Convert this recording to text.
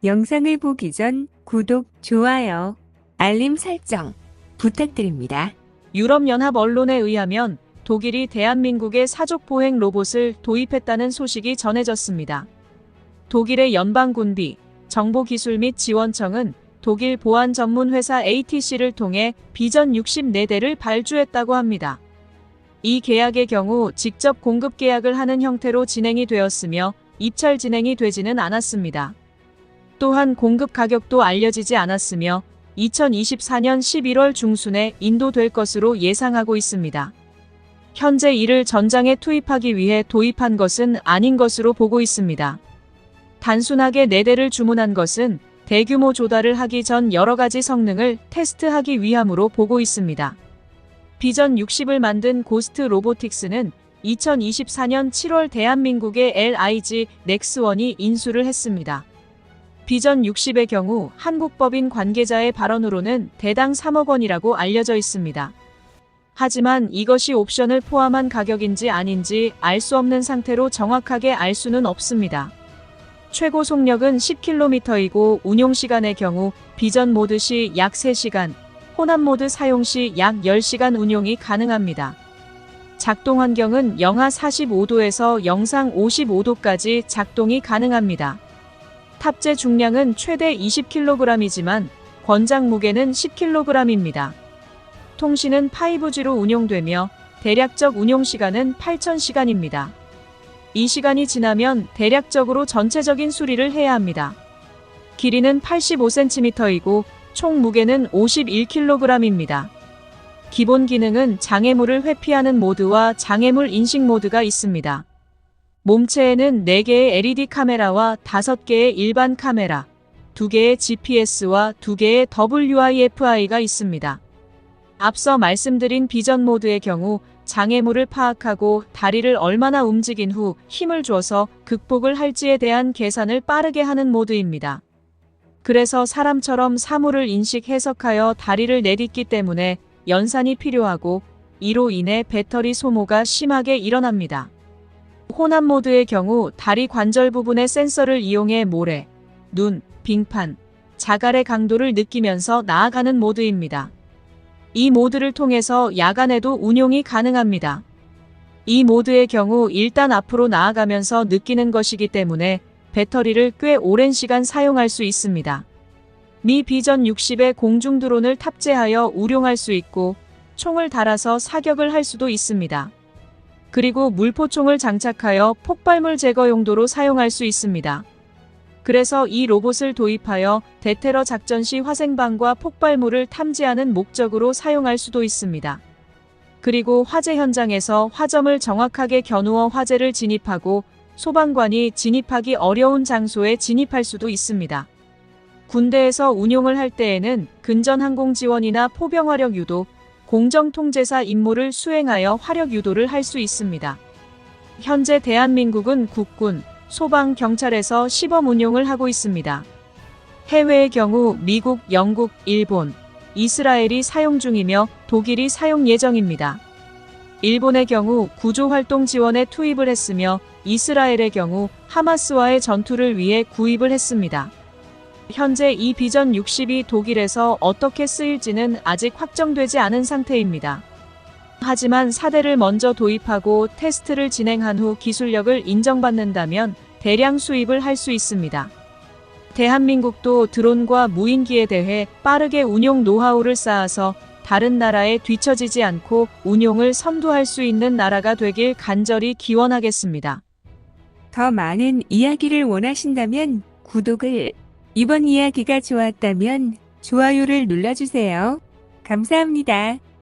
영상을 보기 전 구독, 좋아요, 알림 설정 부탁드립니다. 유럽연합 언론에 의하면 독일이 대한민국에 사족보행 로봇을 도입했다는 소식이 전해졌습니다. 독일의 연방군비, 정보기술 및 지원청은 독일 보안 전문 회사 ATC를 통해 비전 64대를 발주했다고 합니다. 이 계약의 경우 직접 공급 계약을 하는 형태로 진행이 되었으며 입찰 진행이 되지는 않았습니다. 또한 공급 가격도 알려지지 않았으며 2024년 11월 중순에 인도될 것으로 예상하고 있습니다. 현재 이를 전장에 투입하기 위해 도입한 것은 아닌 것으로 보고 있습니다. 단순하게 4대를 주문한 것은 대규모 조달을 하기 전 여러 가지 성능을 테스트하기 위함으로 보고 있습니다. 비전 60을 만든 고스트 로보틱스는 2024년 7월 대한민국의 LIG 넥스원이 인수를 했습니다. 비전 60의 경우 한국 법인 관계자의 발언으로는 대당 3억 원이라고 알려져 있습니다. 하지만 이것이 옵션을 포함한 가격인지 아닌지 알 수 없는 상태로 정확하게 알 수는 없습니다. 최고 속력은 10km이고 운용시간의 경우 비전 모드 시 약 3시간, 혼합 모드 사용 시 약 10시간 운용이 가능합니다. 작동 환경은 영하 45도에서 영상 55도까지 작동이 가능합니다. 탑재 중량은 최대 20kg이지만 권장 무게는 10kg입니다. 통신은 5G로 운용되며 대략적 운용시간은 8,000시간입니다. 이 시간이 지나면 대략적으로 전체적인 수리를 해야 합니다. 길이는 85cm이고 총 무게는 51kg입니다. 기본 기능은 장애물을 회피하는 모드와 장애물 인식 모드가 있습니다. 몸체에는 4개의 LED 카메라와 5개의 일반 카메라, 2개의 GPS와 2개의 WIFI가 있습니다. 앞서 말씀드린 비전 모드의 경우 장애물을 파악하고 다리를 얼마나 움직인 후 힘을 줘서 극복을 할지에 대한 계산을 빠르게 하는 모드입니다. 그래서 사람처럼 사물을 인식 해석하여 다리를 내딛기 때문에 연산이 필요하고 이로 인해 배터리 소모가 심하게 일어납니다. 혼합 모드의 경우 다리 관절 부분의 센서를 이용해 모래, 눈, 빙판, 자갈의 강도를 느끼면서 나아가는 모드입니다. 이 모드를 통해서 야간에도 운용이 가능합니다. 이 모드의 경우 일단 앞으로 나아가면서 느끼는 것이기 때문에 배터리를 꽤 오랜 시간 사용할 수 있습니다. 미 비전 60에 공중 드론을 탑재하여 우룡할 수 있고 총을 달아서 사격을 할 수도 있습니다. 그리고 물포총을 장착하여 폭발물 제거 용도로 사용할 수 있습니다. 그래서 이 로봇을 도입하여 대테러 작전 시 화생방과 폭발물을 탐지하는 목적으로 사용할 수도 있습니다. 그리고 화재 현장에서 화점을 정확하게 겨누어 화재를 진입하고 소방관이 진입하기 어려운 장소에 진입할 수도 있습니다. 군대에서 운용을 할 때에는 근전항공 지원이나 포병 화력 유도, 공정통제사 임무를 수행하여 화력 유도를 할 수 있습니다. 현재 대한민국은 국군, 소방, 경찰에서 시범 운용을 하고 있습니다. 해외의 경우 미국, 영국, 일본, 이스라엘이 사용 중이며 독일이 사용 예정입니다. 일본의 경우 구조활동 지원에 투입을 했으며 이스라엘의 경우 하마스와의 전투를 위해 구입을 했습니다. 현재 이 비전 60이 독일에서 어떻게 쓰일지는 아직 확정되지 않은 상태입니다. 하지만 4대를 먼저 도입하고 테스트를 진행한 후 기술력을 인정받는다면 대량 수입을 할 수 있습니다. 대한민국도 드론과 무인기에 대해 빠르게 운용 노하우를 쌓아서 다른 나라에 뒤처지지 않고 운용을 선도할 수 있는 나라가 되길 간절히 기원하겠습니다. 더 많은 이야기를 원하신다면 구독을, 이번 이야기가 좋았다면 좋아요를 눌러주세요. 감사합니다.